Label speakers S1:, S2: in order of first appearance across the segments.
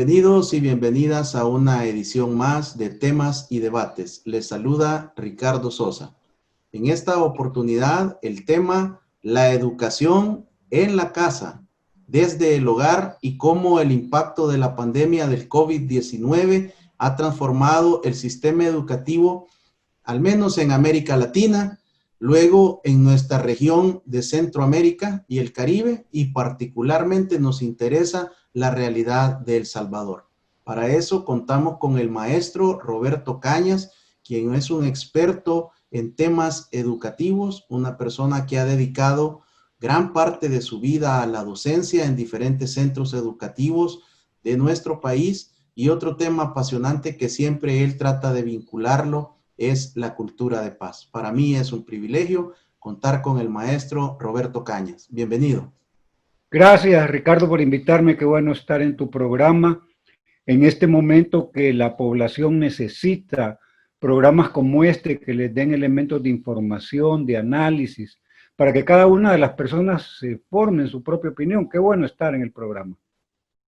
S1: Bienvenidos y bienvenidas a una edición más de Temas y Debates. Les saluda Ricardo Sosa. En esta oportunidad, el tema, la educación en la casa, desde el hogar y cómo el impacto de la pandemia del COVID-19 ha transformado el sistema educativo, al menos en América Latina, luego en nuestra región de Centroamérica y el Caribe, y particularmente nos interesa la realidad de El Salvador. Para eso contamos con el maestro Roberto Cañas, quien es un experto en temas educativos, una persona que ha dedicado gran parte de su vida a la docencia en diferentes centros educativos de nuestro país, y otro tema apasionante que siempre él trata de vincularlo es la cultura de paz. Para mí es un privilegio contar con el maestro Roberto Cañas. Bienvenido.
S2: Gracias, Ricardo, por invitarme. Qué bueno estar en tu programa en este momento que la población necesita programas como este que les den elementos de información, de análisis, para que cada una de las personas se forme en su propia opinión. Qué bueno estar en el programa.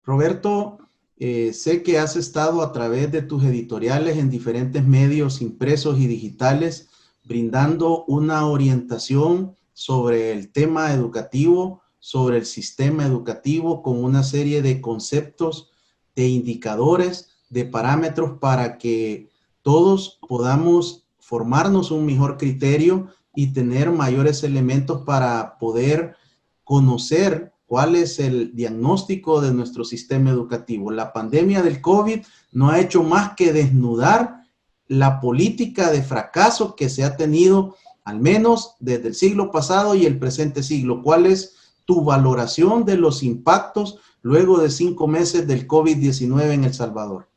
S1: Roberto, sé que has estado a través de tus editoriales en diferentes medios impresos y digitales brindando una orientación sobre el tema educativo, sobre el sistema educativo, con una serie de conceptos, de indicadores, de parámetros para que todos podamos formarnos un mejor criterio y tener mayores elementos para poder conocer cuál es el diagnóstico de nuestro sistema educativo. La pandemia del COVID no ha hecho más que desnudar la política de fracaso que se ha tenido, al menos desde el siglo pasado y el presente siglo. ¿Cuál es tu valoración de los impactos luego de 5 meses del COVID-19 en El Salvador?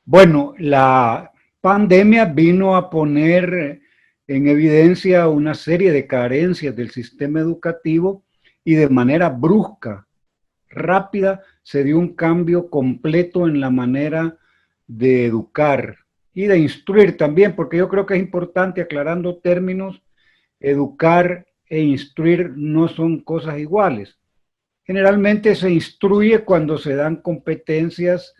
S2: Bueno, la pandemia vino a poner en evidencia una serie de carencias del sistema educativo y de manera brusca, rápida, se dio un cambio completo en la manera de educar y de instruir también, porque yo creo que es importante, aclarando términos, educar e instruir no son cosas iguales. Generalmente se instruye cuando se dan competencias,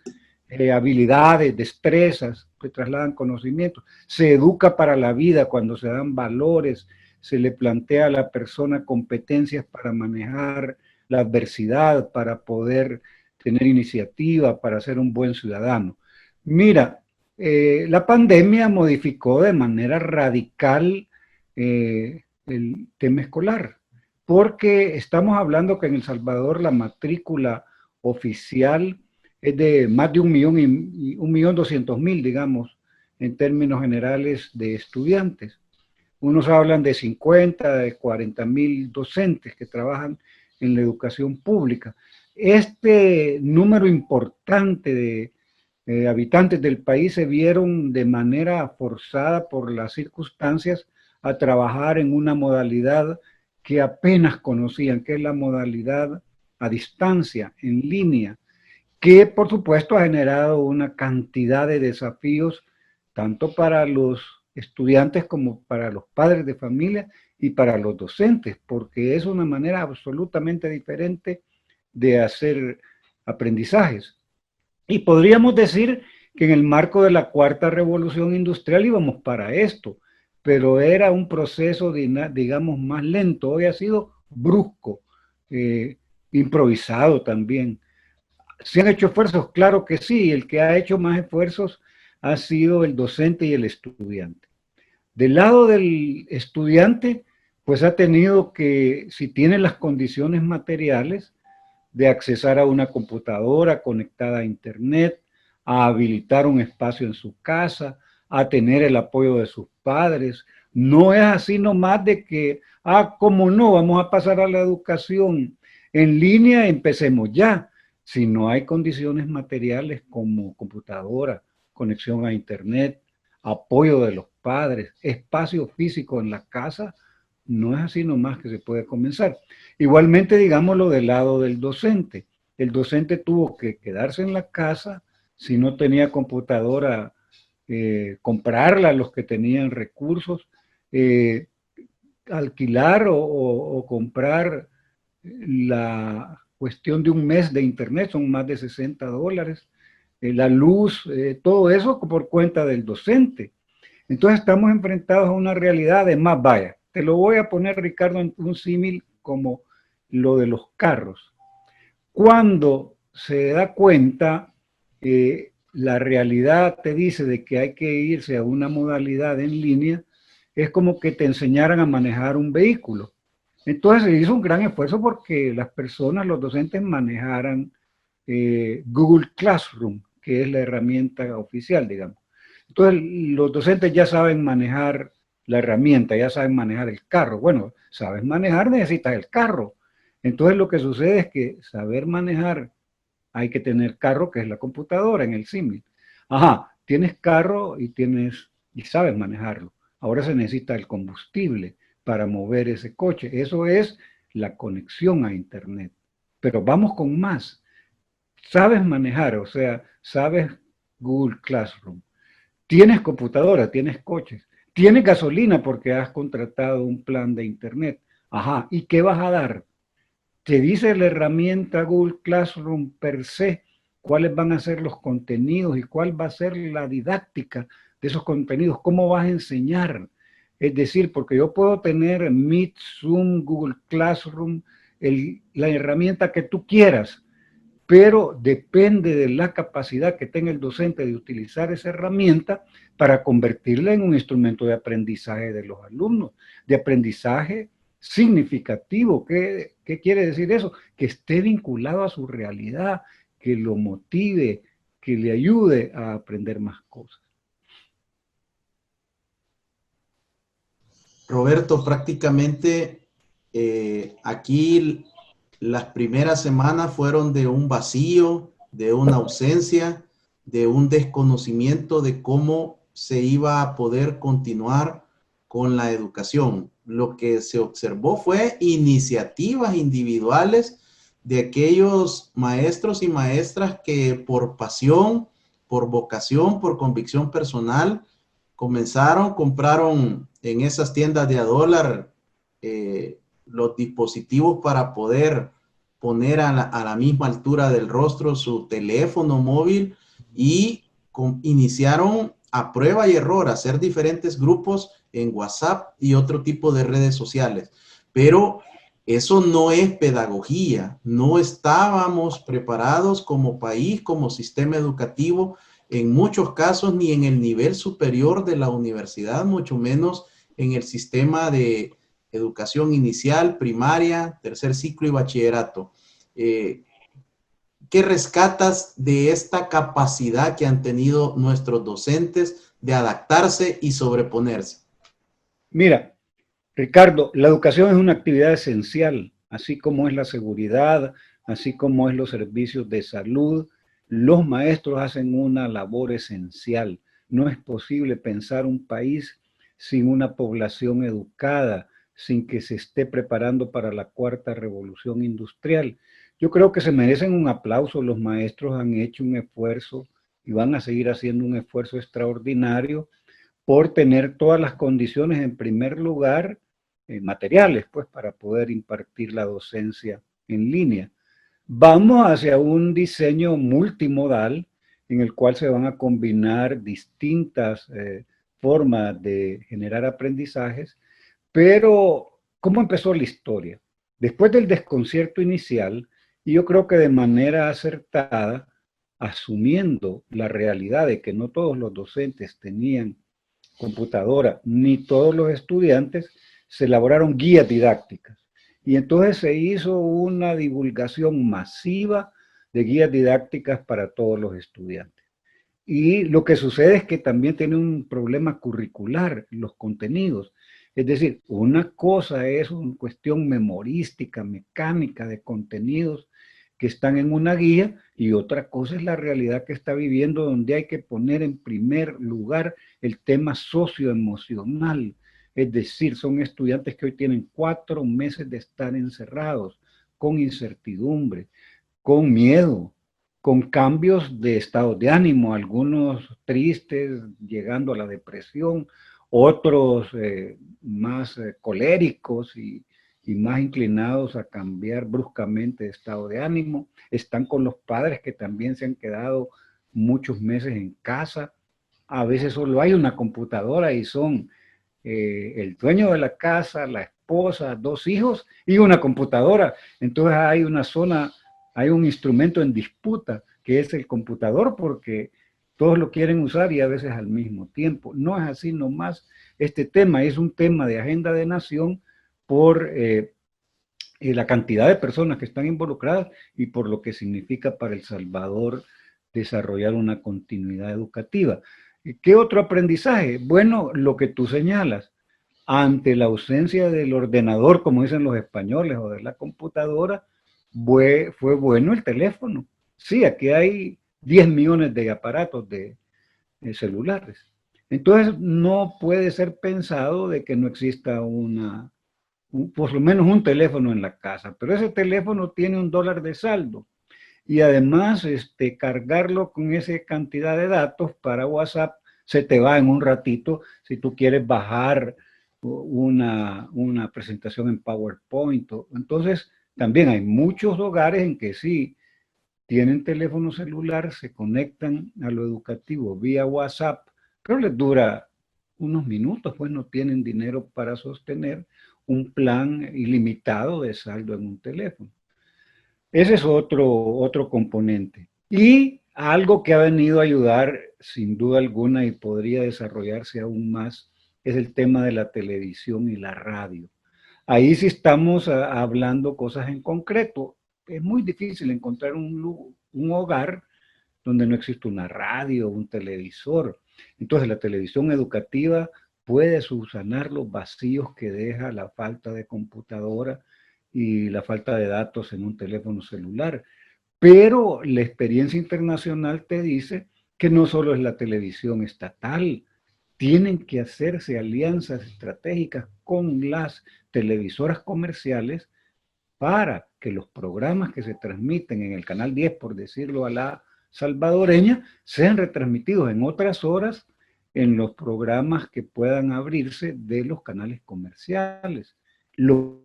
S2: habilidades, destrezas, se trasladan conocimientos. Se educa para la vida cuando se dan valores, se le plantea a la persona competencias para manejar la adversidad, para poder tener iniciativa, para ser un buen ciudadano. Mira, la pandemia modificó de manera radical el tema escolar, porque estamos hablando que en El Salvador la matrícula oficial es de más de 1.200.000, digamos, en términos generales de estudiantes. Unos hablan de 50, de 40.000 docentes que trabajan en la educación pública. Este número importante de habitantes del país se vieron de manera forzada por las circunstancias a trabajar en una modalidad que apenas conocían, que es la modalidad a distancia, en línea, que por supuesto ha generado una cantidad de desafíos tanto para los estudiantes como para los padres de familia y para los docentes, porque es una manera absolutamente diferente de hacer aprendizajes. Y podríamos decir que en el marco de la cuarta revolución industrial íbamos para esto, pero era un proceso, digamos, más lento. Hoy ha sido brusco, improvisado también. ¿Se han hecho esfuerzos? Claro que sí. El que ha hecho más esfuerzos ha sido el docente y el estudiante. Del lado del estudiante, pues ha tenido que, si tiene las condiciones materiales, de accesar a una computadora conectada a internet, a habilitar un espacio en su casa, a tener el apoyo de sus padres. No es así nomás de que, ¿cómo no? Vamos a pasar a la educación en línea, empecemos ya. Si no hay condiciones materiales como computadora, conexión a internet, apoyo de los padres, espacio físico en la casa, no es así nomás que se puede comenzar. Igualmente, digámoslo del lado del docente. El docente tuvo que quedarse en la casa, si no tenía computadora, comprarla a los que tenían recursos, eh, alquilar o comprar cuestión de un mes de internet, son más de $60, la luz, todo eso por cuenta del docente. Entonces estamos enfrentados a una realidad de más vaya. Te lo voy a poner, Ricardo, en un símil como lo de los carros. Cuando se da cuenta, la realidad te dice de que hay que irse a una modalidad en línea, es como que te enseñaran a manejar un vehículo. Entonces se hizo un gran esfuerzo porque las personas, los docentes, manejaran Google Classroom, que es la herramienta oficial, digamos. Entonces los docentes ya saben manejar la herramienta, ya saben manejar el carro. Bueno, sabes manejar, necesitas el carro. Entonces lo que sucede es que saber manejar, hay que tener carro, que es la computadora en el símil. Ajá, tienes carro y sabes manejarlo. Ahora se necesita el combustible para mover ese coche. Eso es la conexión a internet. Pero vamos con más. Sabes manejar, o sea, sabes Google Classroom. Tienes computadora, tienes coches. Tienes gasolina porque has contratado un plan de internet. Ajá, ¿y qué vas a dar? Te dice la herramienta Google Classroom per se cuáles van a ser los contenidos y cuál va a ser la didáctica de esos contenidos, cómo vas a enseñar. Es decir, porque yo puedo tener Meet, Zoom, Google Classroom, la herramienta que tú quieras, pero depende de la capacidad que tenga el docente de utilizar esa herramienta para convertirla en un instrumento de aprendizaje de los alumnos, de aprendizaje significativo. ¿Qué quiere decir eso? Que esté vinculado a su realidad, que lo motive, que le ayude a aprender más cosas.
S1: Roberto, prácticamente aquí las primeras semanas fueron de un vacío, de una ausencia, de un desconocimiento de cómo se iba a poder continuar con la educación. Lo que se observó fue iniciativas individuales de aquellos maestros y maestras que por pasión, por vocación, por convicción personal, compraron en esas tiendas de a dólar los dispositivos para poder poner a la misma altura del rostro su teléfono móvil y iniciaron a prueba y error, a hacer diferentes grupos en WhatsApp y otro tipo de redes sociales. Pero eso no es pedagogía, no estábamos preparados como país, como sistema educativo, en muchos casos ni en el nivel superior de la universidad, mucho menos en el sistema de educación inicial, primaria, tercer ciclo y bachillerato. ¿Qué rescatas de esta capacidad que han tenido nuestros docentes de adaptarse y sobreponerse?
S2: Mira, Ricardo, la educación es una actividad esencial, así como es la seguridad, así como es los servicios de salud. Los maestros hacen una labor esencial. No es posible pensar un país sin una población educada, sin que se esté preparando para la cuarta revolución industrial. Yo creo que se merecen un aplauso. Los maestros han hecho un esfuerzo y van a seguir haciendo un esfuerzo extraordinario por tener todas las condiciones, en primer lugar, materiales, pues, para poder impartir la docencia en línea. Vamos hacia un diseño multimodal en el cual se van a combinar distintas formas de generar aprendizajes, pero ¿cómo empezó la historia? Después del desconcierto inicial, y yo creo que de manera acertada, asumiendo la realidad de que no todos los docentes tenían computadora, ni todos los estudiantes, se elaboraron guías didácticas. Y entonces se hizo una divulgación masiva de guías didácticas para todos los estudiantes. Y lo que sucede es que también tiene un problema curricular los contenidos. Es decir, una cosa es una cuestión memorística, mecánica de contenidos que están en una guía y otra cosa es la realidad que está viviendo, donde hay que poner en primer lugar el tema socioemocional. Es decir, son estudiantes que hoy tienen 4 meses de estar encerrados, con incertidumbre, con miedo, con cambios de estado de ánimo, algunos tristes, llegando a la depresión, otros más coléricos y más inclinados a cambiar bruscamente de estado de ánimo. Están con los padres que también se han quedado muchos meses en casa. A veces solo hay una computadora y son el dueño de la casa, la esposa, 2 hijos y una computadora. Entonces hay una zona, hay un instrumento en disputa que es el computador porque todos lo quieren usar y a veces al mismo tiempo. No es así nomás. Este tema es un tema de agenda de nación por la cantidad de personas que están involucradas y por lo que significa para El Salvador desarrollar una continuidad educativa. ¿Qué otro aprendizaje? Bueno, lo que tú señalas, ante la ausencia del ordenador, como dicen los españoles, o de la computadora, fue bueno el teléfono. Sí, aquí hay 10 millones de aparatos de celulares. Entonces, no puede ser pensado de que no exista por lo menos un teléfono en la casa, pero ese teléfono tiene $1 de saldo y además cargarlo con esa cantidad de datos para WhatsApp se te va en un ratito si tú quieres bajar una presentación en PowerPoint. Entonces, también hay muchos hogares en que sí tienen teléfono celular, se conectan a lo educativo vía WhatsApp, pero les dura unos minutos, pues no tienen dinero para sostener un plan ilimitado de saldo en un teléfono. Ese es otro componente. Y algo que ha venido a ayudar sin duda alguna y podría desarrollarse aún más es el tema de la televisión y la radio. Ahí sí estamos hablando cosas en concreto. Es muy difícil encontrar un hogar donde no existe una radio, un televisor. Entonces la televisión educativa puede subsanar los vacíos que deja la falta de computadora y la falta de datos en un teléfono celular. Pero la experiencia internacional te dice que no solo es la televisión estatal, tienen que hacerse alianzas estratégicas con las televisoras comerciales para que los programas que se transmiten en el canal 10, por decirlo a la salvadoreña, sean retransmitidos en otras horas en los programas que puedan abrirse de los canales comerciales. Lo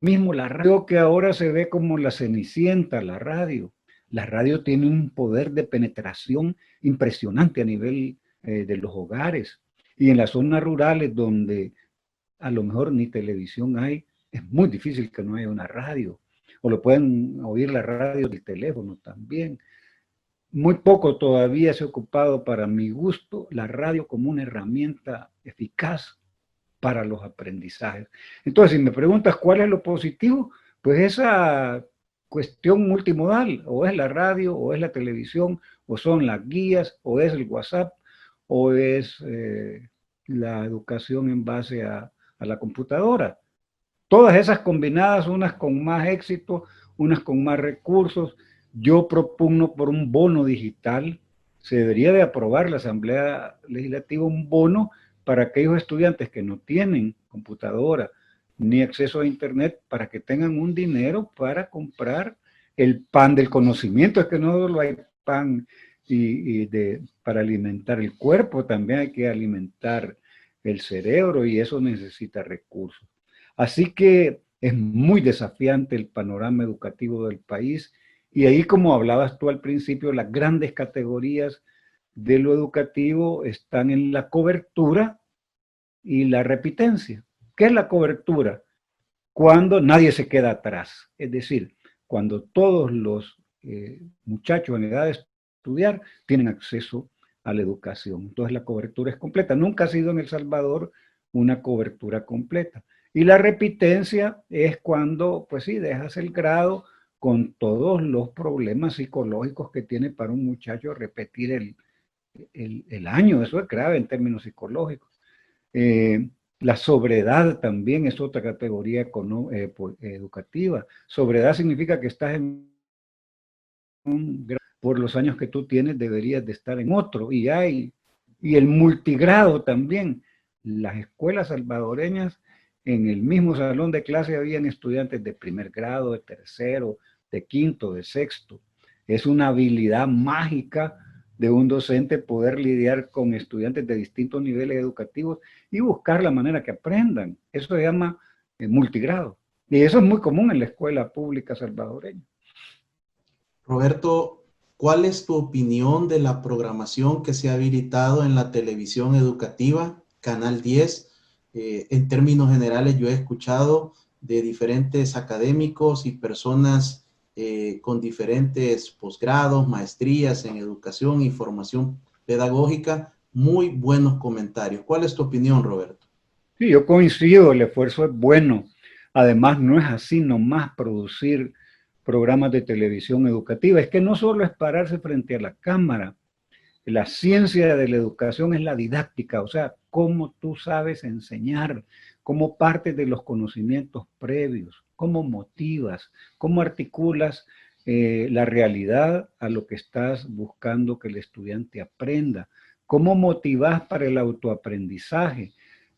S2: mismo la radio, que ahora se ve como la cenicienta, la radio. La radio tiene un poder de penetración impresionante a nivel de los hogares. Y en las zonas rurales donde a lo mejor ni televisión hay, es muy difícil que no haya una radio. O lo pueden oír la radio del teléfono también. Muy poco todavía se ha ocupado, para mi gusto, la radio como una herramienta eficaz para los aprendizajes. Entonces, si me preguntas cuál es lo positivo, pues esa cuestión multimodal, o es la radio, o es la televisión, o son las guías, o es el WhatsApp, o es la educación en base a la computadora. Todas esas combinadas, unas con más éxito, unas con más recursos. Yo propugno por un bono digital. Se debería de aprobar la Asamblea Legislativa un bono para aquellos estudiantes que no tienen computadora ni acceso a internet, para que tengan un dinero para comprar el pan del conocimiento. Es que no solo hay pan para alimentar el cuerpo, también hay que alimentar el cerebro y eso necesita recursos. Así que es muy desafiante el panorama educativo del país y ahí, como hablabas tú al principio, las grandes categorías de lo educativo están en la cobertura y la repitencia. ¿Qué es la cobertura? Cuando nadie se queda atrás, es decir, cuando todos los muchachos en edad de estudiar tienen acceso a la educación. Entonces la cobertura es completa. Nunca ha sido en El Salvador una cobertura completa. Y la repitencia es cuando, pues sí, dejas el grado con todos los problemas psicológicos que tiene para un muchacho repetir el año. Eso es grave en términos psicológicos. La sobriedad también es otra categoría educativa. Sobriedad significa que estás en un grado, por los años que tú tienes deberías de estar en otro. Y el multigrado también. Las escuelas salvadoreñas, en el mismo salón de clase habían estudiantes de primer grado, de tercero, de quinto, de sexto. Es una habilidad mágica de un docente poder lidiar con estudiantes de distintos niveles educativos y buscar la manera que aprendan. Eso se llama multigrado. Y eso es muy común en la escuela pública salvadoreña.
S1: Roberto, ¿cuál es tu opinión de la programación que se ha habilitado en la televisión educativa, Canal 10? En términos generales, yo he escuchado de diferentes académicos y personas con diferentes posgrados, maestrías en educación y formación pedagógica, muy buenos comentarios. ¿Cuál es tu opinión, Roberto?
S2: Sí, yo coincido, el esfuerzo es bueno. Además, no es así nomás producir programas de televisión educativa. Es que no solo es pararse frente a la cámara. La ciencia de la educación es la didáctica, o sea, cómo tú sabes enseñar, cómo partes de los conocimientos previos, cómo motivas, cómo articulas la realidad a lo que estás buscando que el estudiante aprenda, cómo motivas para el autoaprendizaje,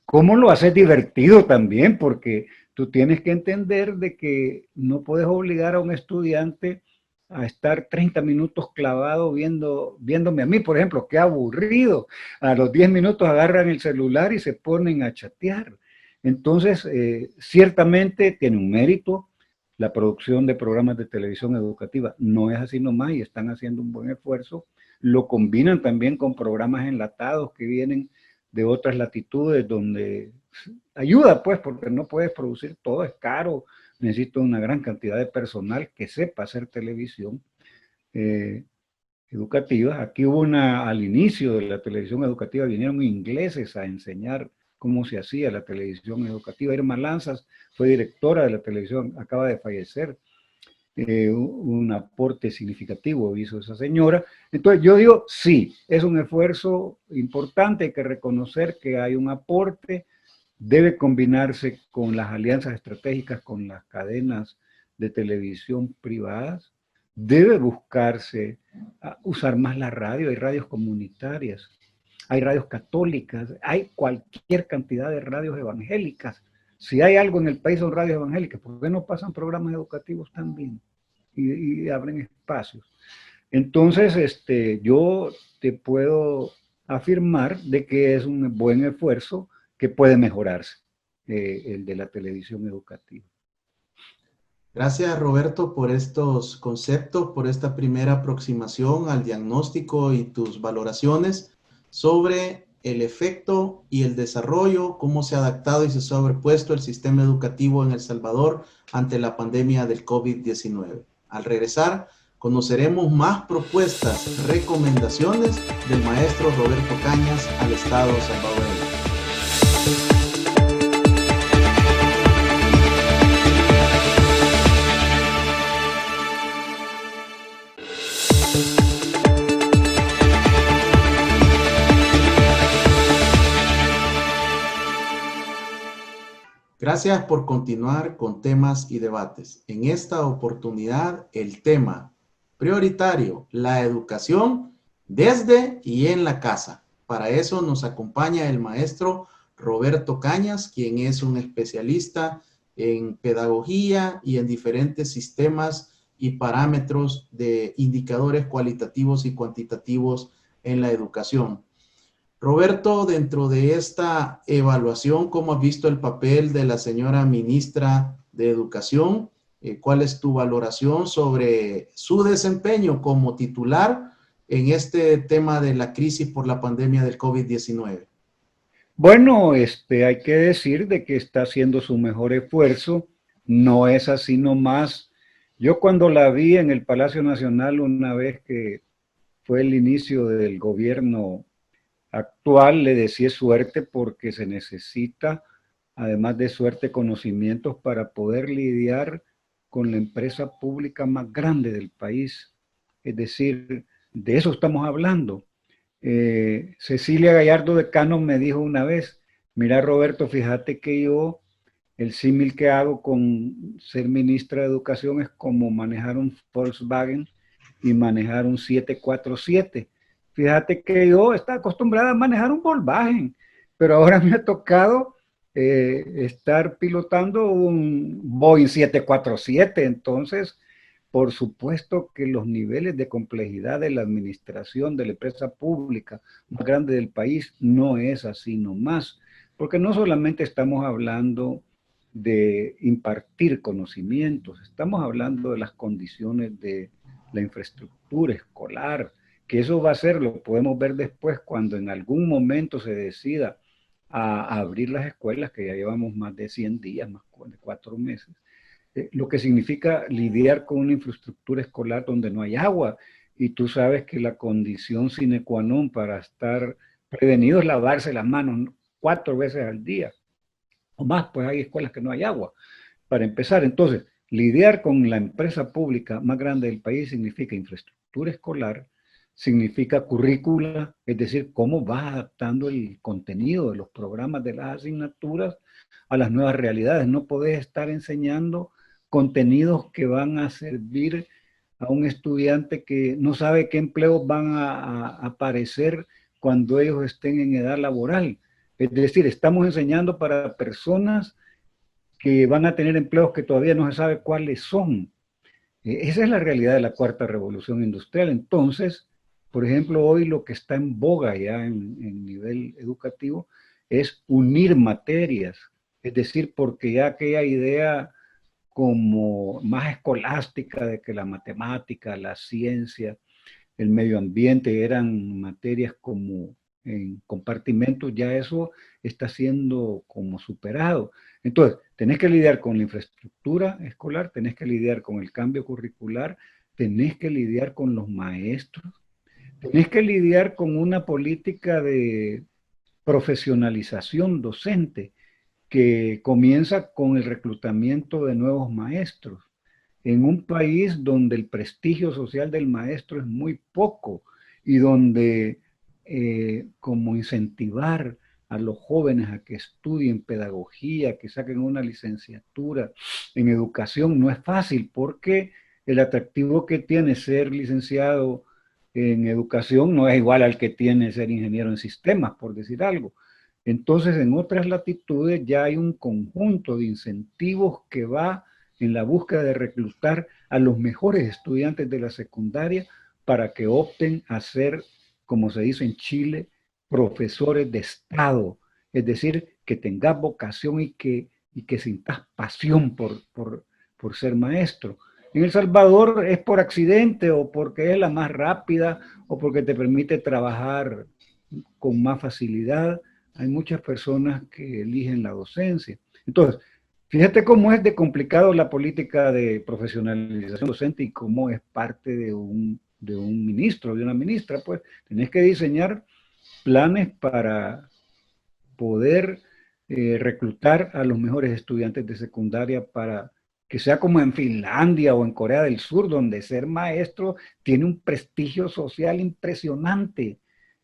S2: cómo lo haces divertido también, porque tú tienes que entender de que no puedes obligar a un estudiante a estar 30 minutos clavado viéndome a mí, por ejemplo, qué aburrido. A los 10 minutos agarran el celular y se ponen a chatear. Entonces, ciertamente tiene un mérito la producción de programas de televisión educativa. No es así nomás y están haciendo un buen esfuerzo. Lo combinan también con programas enlatados que vienen de otras latitudes donde ayuda, pues, porque no puedes producir todo, es caro, necesito una gran cantidad de personal que sepa hacer televisión educativa. Aquí hubo al inicio de la televisión educativa, vinieron ingleses a enseñar cómo se hacía la televisión educativa. Irma Lanzas fue directora de la televisión, acaba de fallecer. Un aporte significativo hizo esa señora. Entonces yo digo, sí, es un esfuerzo importante, hay que reconocer que hay un aporte, debe combinarse con las alianzas estratégicas con las cadenas de televisión privadas, debe buscarse usar más la radio, hay radios comunitarias, hay radios católicas, hay cualquier cantidad de radios evangélicas. Si hay algo en el país son radios evangélicas, ¿por qué no pasan programas educativos también? Y abren espacios. Entonces, yo te puedo afirmar de que es un buen esfuerzo que puede mejorarse, el de la televisión educativa.
S1: Gracias, Roberto, por estos conceptos, por esta primera aproximación al diagnóstico y tus valoraciones sobre el efecto y el desarrollo, cómo se ha adaptado y se ha sobrepuesto el sistema educativo en El Salvador ante la pandemia del COVID-19. Al regresar, conoceremos más propuestas, recomendaciones del maestro Roberto Cañas al Estado salvadoreño. Gracias por continuar con temas y debates. En esta oportunidad, el tema prioritario, la educación desde y en la casa. Para eso nos acompaña el maestro Roberto Cañas, quien es un especialista en pedagogía y en diferentes sistemas y parámetros de indicadores cualitativos y cuantitativos en la educación. Roberto, dentro de esta evaluación, ¿cómo has visto el papel de la señora ministra de Educación? ¿Cuál es tu valoración sobre su desempeño como titular en este tema de la crisis por la pandemia del COVID-19?
S2: Bueno, hay que decir de que está haciendo su mejor esfuerzo, no es así nomás. Yo cuando la vi en el Palacio Nacional una vez que fue el inicio del gobierno actual, le decía suerte porque se necesita, además de suerte, conocimientos para poder lidiar con la empresa pública más grande del país. Es decir, de eso estamos hablando. Cecilia Gallardo de Cano me dijo una vez, mira Roberto, fíjate que yo, el símil que hago con ser ministra de Educación es como manejar un Volkswagen y manejar un 747. Fíjate que yo estaba acostumbrada a manejar un Volkswagen, pero ahora me ha tocado estar pilotando un Boeing 747. Entonces, por supuesto que los niveles de complejidad de la administración de la empresa pública más grande del país no es así nomás, porque no solamente estamos hablando de impartir conocimientos, estamos hablando de las condiciones de la infraestructura escolar, que eso va a ser, lo podemos ver después cuando en algún momento se decida a abrir las escuelas, que ya llevamos más de 100 días, más de 4 meses, lo que significa lidiar con una infraestructura escolar donde no hay agua, y tú sabes que la condición sine qua non para estar prevenido es lavarse las manos 4 veces al día, o más, pues hay escuelas que no hay agua, para empezar. Entonces, lidiar con la empresa pública más grande del país significa infraestructura escolar, significa currícula, es decir, cómo vas adaptando el contenido de los programas de las asignaturas a las nuevas realidades. No podés estar enseñando contenidos que van a servir a un estudiante que no sabe qué empleos van a aparecer cuando ellos estén en edad laboral. Es decir, estamos enseñando para personas que van a tener empleos que todavía no se sabe cuáles son. Esa es la realidad de la cuarta revolución industrial. Entonces, por ejemplo, hoy lo que está en boga ya en nivel educativo es unir materias. Es decir, porque ya aquella idea como más escolástica de que la matemática, la ciencia, el medio ambiente eran materias como en compartimentos, ya eso está siendo como superado. Entonces, tenés que lidiar con la infraestructura escolar, tenés que lidiar con el cambio curricular, tenés que lidiar con los maestros, tenés que lidiar con una política de profesionalización docente que comienza con el reclutamiento de nuevos maestros en un país donde el prestigio social del maestro es muy poco y donde como incentivar a los jóvenes a que estudien pedagogía, que saquen una licenciatura en educación no es fácil porque el atractivo que tiene ser licenciado en educación no es igual al que tiene ser ingeniero en sistemas, por decir algo. Entonces, en otras latitudes ya hay un conjunto de incentivos que va en la búsqueda de reclutar a los mejores estudiantes de la secundaria para que opten a ser, como se dice en Chile, profesores de Estado. Es decir, que tengas vocación y que sintas pasión por ser maestro. En El Salvador es por accidente o porque es la más rápida o porque te permite trabajar con más facilidad. Hay muchas personas que eligen la docencia. Entonces, fíjate cómo es de complicado la política de profesionalización docente y cómo es parte de un ministro, de una ministra, pues tenés que diseñar planes para poder reclutar a los mejores estudiantes de secundaria para que sea como en Finlandia o en Corea del Sur, donde ser maestro tiene un prestigio social impresionante.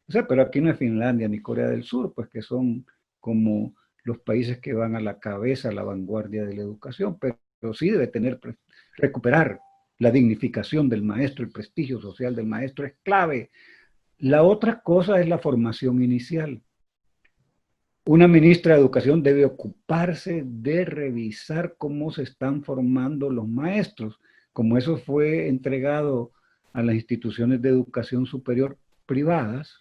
S2: O sea, pero aquí no es Finlandia ni Corea del Sur, pues que son como los países que van a la cabeza, a la vanguardia de la educación, pero sí debe tener, recuperar la dignificación del maestro, el prestigio social del maestro es clave. La otra cosa es la formación inicial. Una ministra de Educación debe ocuparse de revisar cómo se están formando los maestros. Como eso fue entregado a las instituciones de educación superior privadas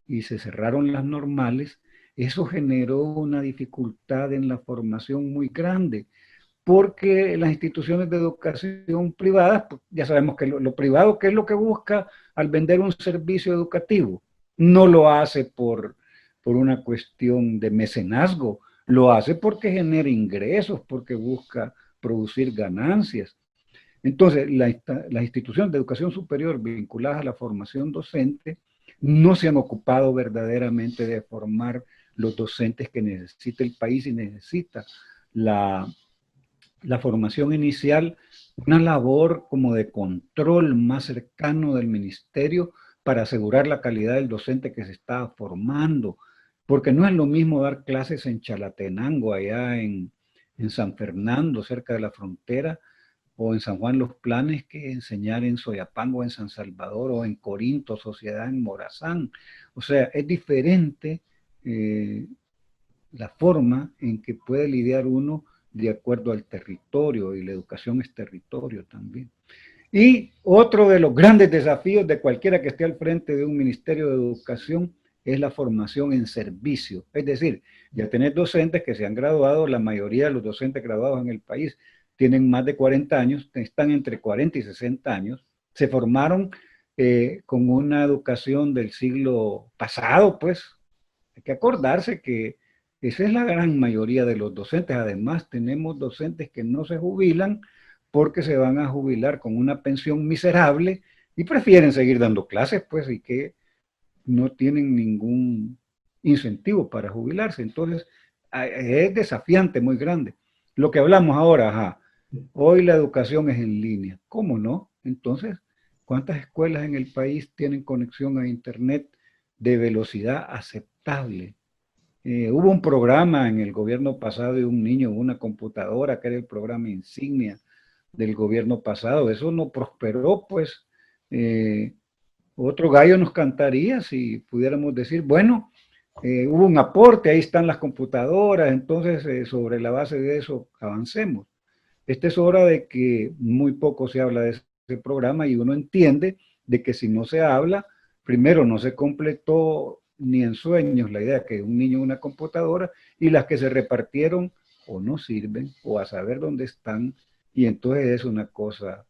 S2: y se cerraron las normales, eso generó una dificultad en la formación muy grande, porque las instituciones de educación privadas, pues ya sabemos que lo privado, ¿qué es lo que busca al vender un servicio educativo? No lo hace por una cuestión de mecenazgo, lo hace porque genera ingresos, porque busca producir ganancias. Entonces, las instituciones de educación superior vinculadas a la formación docente no se han ocupado verdaderamente de formar los docentes que necesita el país y necesita la formación inicial, una labor como de control más cercano del ministerio para asegurar la calidad del docente que se está formando, porque no es lo mismo dar clases en Chalatenango, allá en San Fernando, cerca de la frontera, o en San Juan Los Planes, que enseñar en Soyapango, en San Salvador, o en Corinto, Sociedad en Morazán. O sea, es diferente la forma en que puede lidiar uno de acuerdo al territorio, y la educación es territorio también. Y otro de los grandes desafíos de cualquiera que esté al frente de un ministerio de educación es la formación en servicio. Es decir, ya tenés docentes que se han graduado, la mayoría de los docentes graduados en el país tienen más de 40 años, están entre 40 y 60 años, se formaron con una educación del siglo pasado, pues. Hay que acordarse que esa es la gran mayoría de los docentes. Además, tenemos docentes que no se jubilan porque se van a jubilar con una pensión miserable y prefieren seguir dando clases, pues, y que no tienen ningún incentivo para jubilarse. Entonces, es desafiante, muy grande. Lo que hablamos ahora, ajá, hoy la educación es en línea. ¿Cómo no? Entonces, ¿cuántas escuelas en el país tienen conexión a Internet de velocidad aceptable? Hubo un programa en el gobierno pasado de un niño, una computadora, que era el programa insignia del gobierno pasado. Eso no prosperó, pues. Otro gallo nos cantaría si pudiéramos decir, bueno, hubo un aporte, ahí están las computadoras, entonces sobre la base de eso avancemos. Esta es hora de que muy poco se habla de ese programa y uno entiende de que si no se habla, primero no se completó ni en sueños la idea que un niño una computadora, y las que se repartieron o no sirven o a saber dónde están, y entonces es una cosa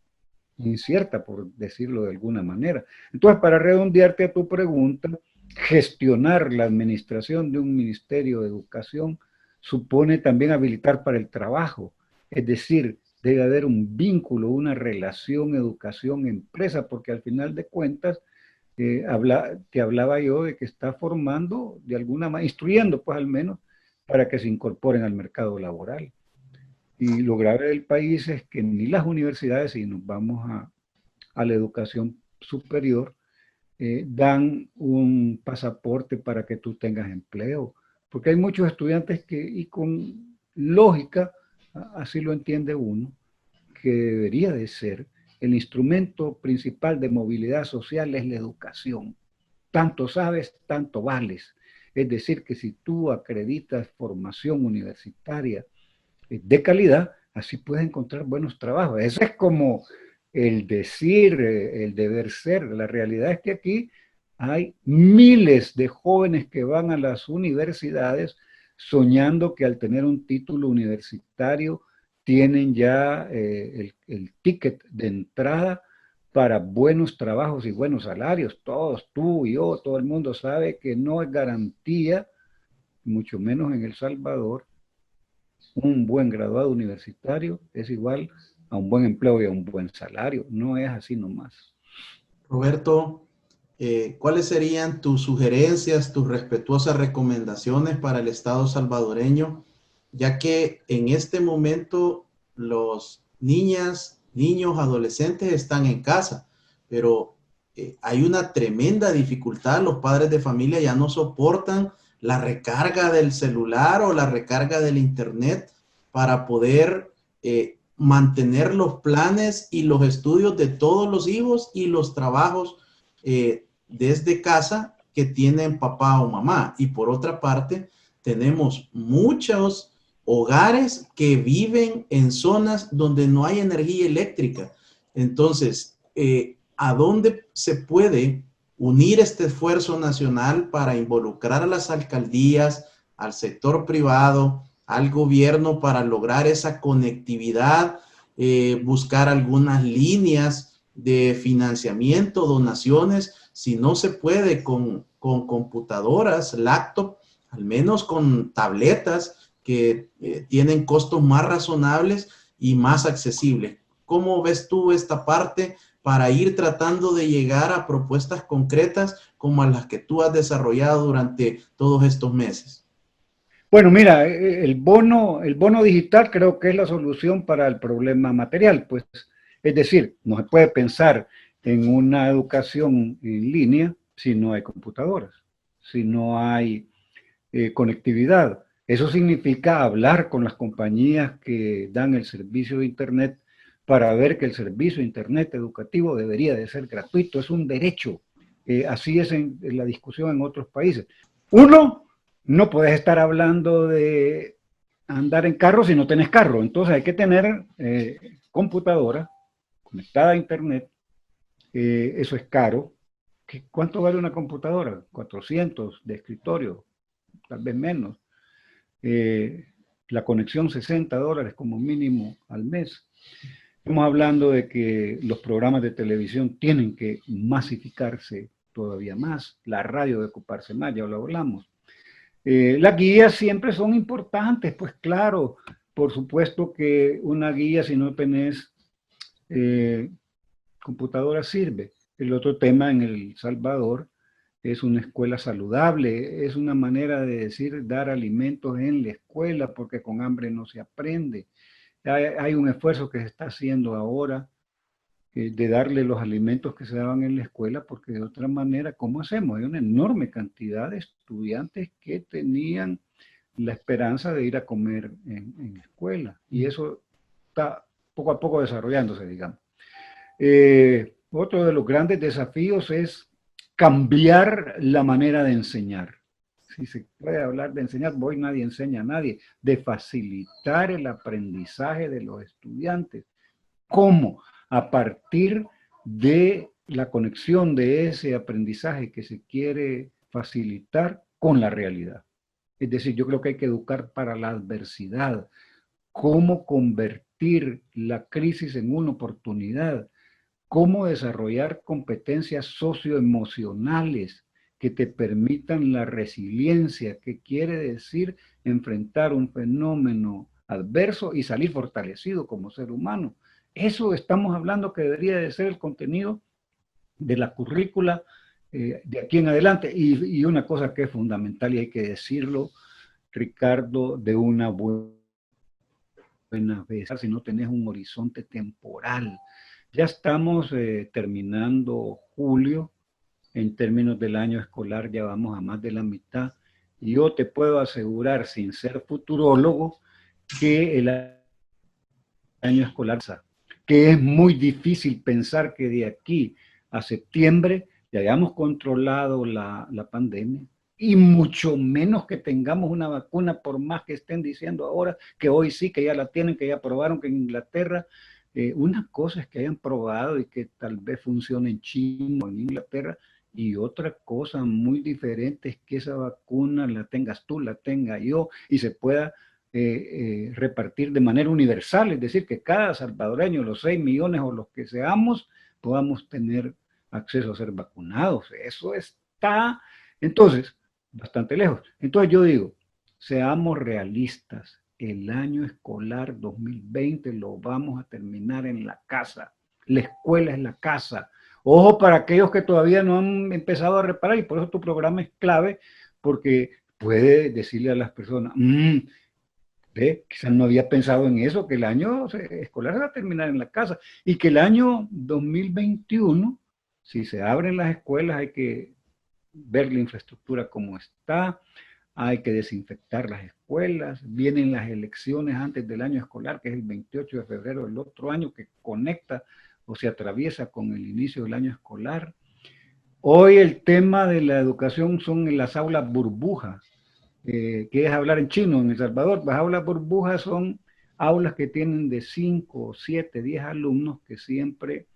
S2: incierta, por decirlo de alguna manera. Entonces, para redondearte a tu pregunta, gestionar la administración de un ministerio de educación supone también habilitar para el trabajo, es decir, debe haber un vínculo, una relación educación-empresa, porque al final de cuentas, te hablaba yo de que está formando de alguna manera, instruyendo pues al menos, para que se incorporen al mercado laboral. Y lo grave del país es que ni las universidades, si nos vamos a la educación superior, dan un pasaporte para que tú tengas empleo. Porque hay muchos estudiantes que, y con lógica, así lo entiende uno, que debería de ser el instrumento principal de movilidad social es la educación. Tanto sabes, tanto vales. Es decir, que si tú acreditas formación universitaria de calidad, así puedes encontrar buenos trabajos. Eso es como el decir, el deber ser. La realidad es que aquí hay miles de jóvenes que van a las universidades soñando que al tener un título universitario tienen ya el ticket de entrada para buenos trabajos y buenos salarios. Todos, tú y yo, todo el mundo sabe que no es garantía, mucho menos en El Salvador, un buen graduado universitario es igual a un buen empleo y a un buen salario. No es así nomás.
S1: Roberto, ¿cuáles serían tus sugerencias, tus respetuosas recomendaciones para el Estado salvadoreño? Ya que en este momento los niñas, niños, adolescentes están en casa, pero hay una tremenda dificultad. Los padres de familia ya no soportan la recarga del celular o la recarga del internet para poder mantener los planes y los estudios de todos los hijos y los trabajos desde casa que tienen papá o mamá. Y por otra parte, tenemos muchos hogares que viven en zonas donde no hay energía eléctrica. Entonces, ¿a dónde se puede unir este esfuerzo nacional para involucrar a las alcaldías, al sector privado, al gobierno para lograr esa conectividad, buscar algunas líneas de financiamiento, donaciones, si no se puede con computadoras, laptop, al menos con tabletas que tienen costos más razonables y más accesibles? ¿Cómo ves tú esta parte para ir tratando de llegar a propuestas concretas como a las que tú has desarrollado durante todos estos meses?
S2: Bueno, mira, el bono digital creo que es la solución para el problema material, pues, es decir, no se puede pensar en una educación en línea si no hay computadoras, si no hay conectividad. Eso significa hablar con las compañías que dan el servicio de Internet para ver que el servicio de Internet educativo debería de ser gratuito, es un derecho. Así es en la discusión en otros países. Uno, no puedes estar hablando de andar en carro si no tenés carro. Entonces hay que tener computadora conectada a Internet. Eso es caro. ¿Cuánto vale una computadora? 400 de escritorio, tal vez menos. La conexión $60 como mínimo al mes. Estamos hablando de que los programas de televisión tienen que masificarse todavía más, la radio debe ocuparse más, ya lo hablamos. Las guías siempre son importantes, pues claro, por supuesto que una guía, si no tenés computadora, sirve. El otro tema en El Salvador es una escuela saludable, es una manera de decir dar alimentos en la escuela, porque con hambre no se aprende. Hay un esfuerzo que se está haciendo ahora de darle los alimentos que se daban en la escuela, porque de otra manera, ¿cómo hacemos? Hay una enorme cantidad de estudiantes que tenían la esperanza de ir a comer en escuela, y eso está poco a poco desarrollándose, digamos. Otro de los grandes desafíos es cambiar la manera de enseñar. Si se puede hablar de enseñar, nadie enseña a nadie, de facilitar el aprendizaje de los estudiantes. ¿Cómo? A partir de la conexión de ese aprendizaje que se quiere facilitar con la realidad. Es decir, yo creo que hay que educar para la adversidad. ¿Cómo convertir la crisis en una oportunidad? ¿Cómo desarrollar competencias socioemocionales que te permitan la resiliencia, que quiere decir enfrentar un fenómeno adverso y salir fortalecido como ser humano? Eso estamos hablando que debería de ser el contenido de la currícula de aquí en adelante. Y una cosa que es fundamental y hay que decirlo, Ricardo, de una buena vez, si no tenés un horizonte temporal. Ya estamos terminando julio, en términos del año escolar ya vamos a más de la mitad, y yo te puedo asegurar, sin ser futurólogo, que el año escolar, que es muy difícil pensar que de aquí a septiembre ya hayamos controlado la pandemia, y mucho menos que tengamos una vacuna, por más que estén diciendo ahora que hoy sí, que ya la tienen, que ya probaron que en Inglaterra. Una cosa es que hayan probado y que tal vez funcione en China o en Inglaterra, y otra cosa muy diferente es que esa vacuna la tengas tú, la tenga yo, y se pueda repartir de manera universal, es decir, que cada salvadoreño, los 6 millones o los que seamos, podamos tener acceso a ser vacunados. Eso está, entonces, bastante lejos. Entonces yo digo, seamos realistas. El año escolar 2020 lo vamos a terminar en la casa. La escuela es la casa. Ojo para aquellos que todavía no han empezado a reparar, y por eso tu programa es clave, porque puede decirle a las personas, quizás no había pensado en eso, que el año escolar se va a terminar en la casa, y que el año 2021, si se abren las escuelas, hay que ver la infraestructura como está, hay que desinfectar las escuelas, vienen las elecciones antes del año escolar, que es el 28 de febrero del otro año, que conecta o se atraviesa con el inicio del año escolar. Hoy el tema de la educación son en las aulas burbujas, que es hablar en chino en El Salvador. Las aulas burbujas son aulas que tienen de 5, 7, 10 alumnos que siempre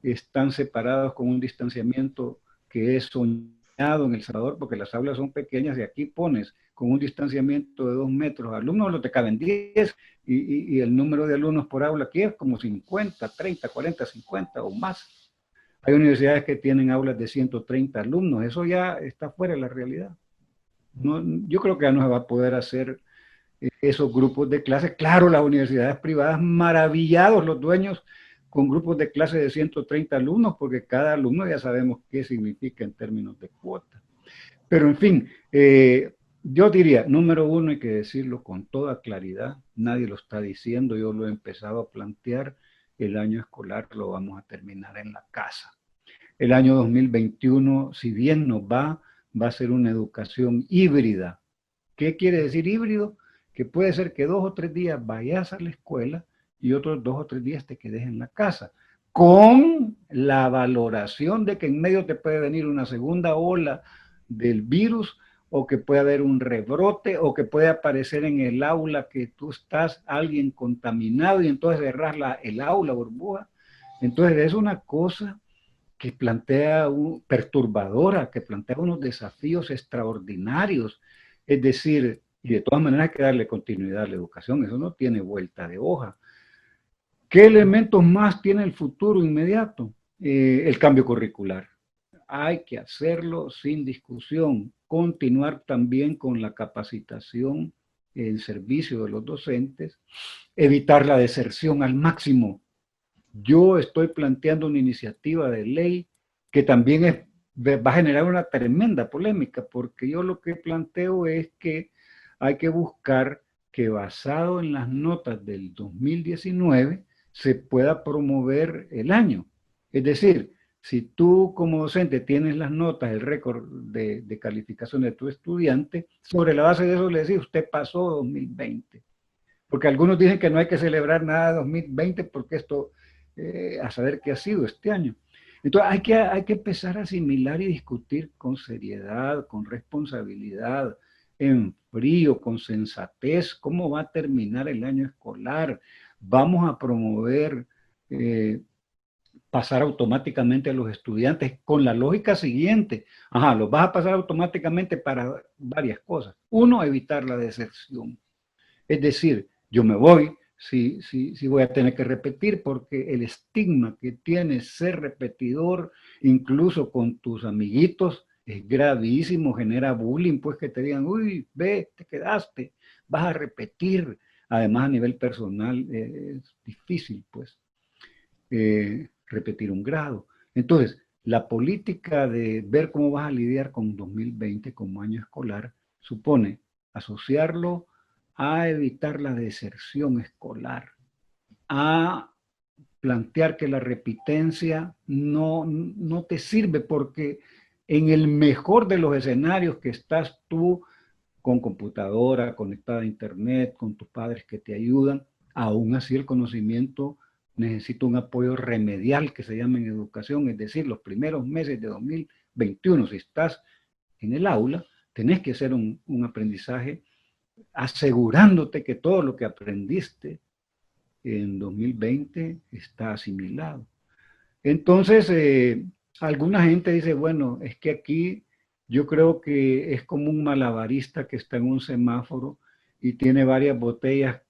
S2: están separados con un distanciamiento que es soñado en El Salvador, porque las aulas son pequeñas, y aquí pones con un distanciamiento de 2 metros alumnos, no te caben 10, y el número de alumnos por aula aquí es como 50, 30, 40, 50 o más. Hay universidades que tienen aulas de 130 alumnos, eso ya está fuera de la realidad. No, yo creo que ya no se va a poder hacer esos grupos de clase. Claro, las universidades privadas, maravillados los dueños, con grupos de clase de 130 alumnos, porque cada alumno ya sabemos qué significa en términos de cuota. Pero en fin, yo diría, número uno, hay que decirlo con toda claridad, nadie lo está diciendo, yo lo he empezado a plantear, el año escolar lo vamos a terminar en la casa. El año 2021, si bien nos va a ser una educación híbrida. ¿Qué quiere decir híbrido? Que puede ser que 2 o 3 días vayas a la escuela y otros 2 o 3 días te quedes en la casa, con la valoración de que en medio te puede venir una segunda ola del virus, o que puede haber un rebrote, o que puede aparecer en el aula que tú estás alguien contaminado y entonces cerrar el aula burbuja. Entonces es una cosa que plantea, perturbadora, que plantea unos desafíos extraordinarios. Es decir, y de todas maneras hay que darle continuidad a la educación, eso no tiene vuelta de hoja. ¿Qué elementos más tiene el futuro inmediato? El cambio curricular. Hay que hacerlo sin discusión. Continuar también con la capacitación en servicio de los docentes. Evitar la deserción al máximo. Yo estoy planteando una iniciativa de ley que también va a generar una tremenda polémica, porque yo lo que planteo es que hay que buscar que, basado en las notas del 2019, se pueda promover el año. Es decir, si tú como docente tienes las notas, el récord de calificación de tu estudiante, sobre la base de eso le decís, usted pasó 2020. Porque algunos dicen que no hay que celebrar nada de 2020 porque esto, a saber qué ha sido este año. Entonces hay que empezar a asimilar y discutir con seriedad, con responsabilidad, en frío, con sensatez, cómo va a terminar el año escolar. Vamos a promover pasar automáticamente a los estudiantes con la lógica siguiente. Ajá, los vas a pasar automáticamente para varias cosas. Uno, evitar la deserción. Es decir, yo me voy, sí voy a tener que repetir, porque el estigma que tiene ser repetidor, incluso con tus amiguitos, es gravísimo, genera bullying, pues que te digan, uy, ve, te quedaste, vas a repetir. Además, a nivel personal, es difícil, pues, repetir un grado. Entonces, la política de ver cómo vas a lidiar con 2020 como año escolar supone asociarlo a evitar la deserción escolar, a plantear que la repitencia no te sirve, porque en el mejor de los escenarios que estás tú con computadora, conectada a internet, con tus padres que te ayudan, aún así el conocimiento necesita un apoyo remedial que se llama en educación, es decir, los primeros meses de 2021, si estás en el aula, tenés que hacer un aprendizaje asegurándote que todo lo que aprendiste en 2020 está asimilado. Entonces, alguna gente dice, bueno, es que aquí yo creo que es como un malabarista que está en un semáforo y tiene varias botellas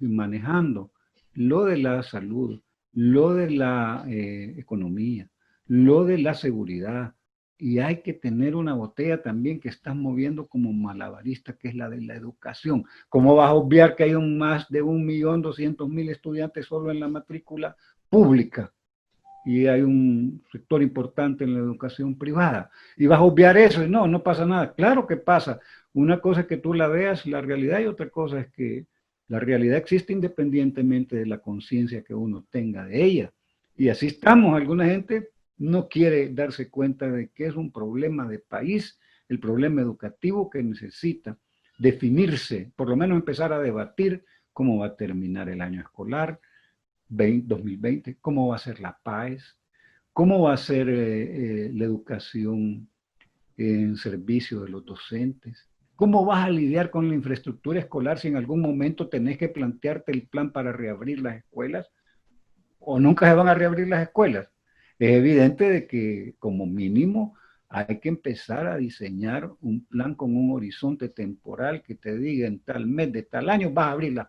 S2: manejando. Lo de la salud, lo de la economía, lo de la seguridad, y hay que tener una botella también que estás moviendo como malabarista, que es la de la educación. ¿Cómo vas a obviar que hay más de 1.200.000 estudiantes solo en la matrícula pública? Y hay un sector importante en la educación privada, y vas a obviar eso, y no pasa nada. Claro que pasa. Una cosa es que tú la veas, la realidad, y otra cosa es que la realidad existe independientemente de la conciencia que uno tenga de ella. Y así estamos. Alguna gente no quiere darse cuenta de que es un problema de país, el problema educativo, que necesita definirse, por lo menos empezar a debatir cómo va a terminar el año escolar 2020, cómo va a ser la PAES, cómo va a ser la educación en servicio de los docentes, cómo vas a lidiar con la infraestructura escolar si en algún momento tenés que plantearte el plan para reabrir las escuelas o nunca se van a reabrir las escuelas. Es evidente de que como mínimo hay que empezar a diseñar un plan con un horizonte temporal que te diga en tal mes de tal año vas a abrir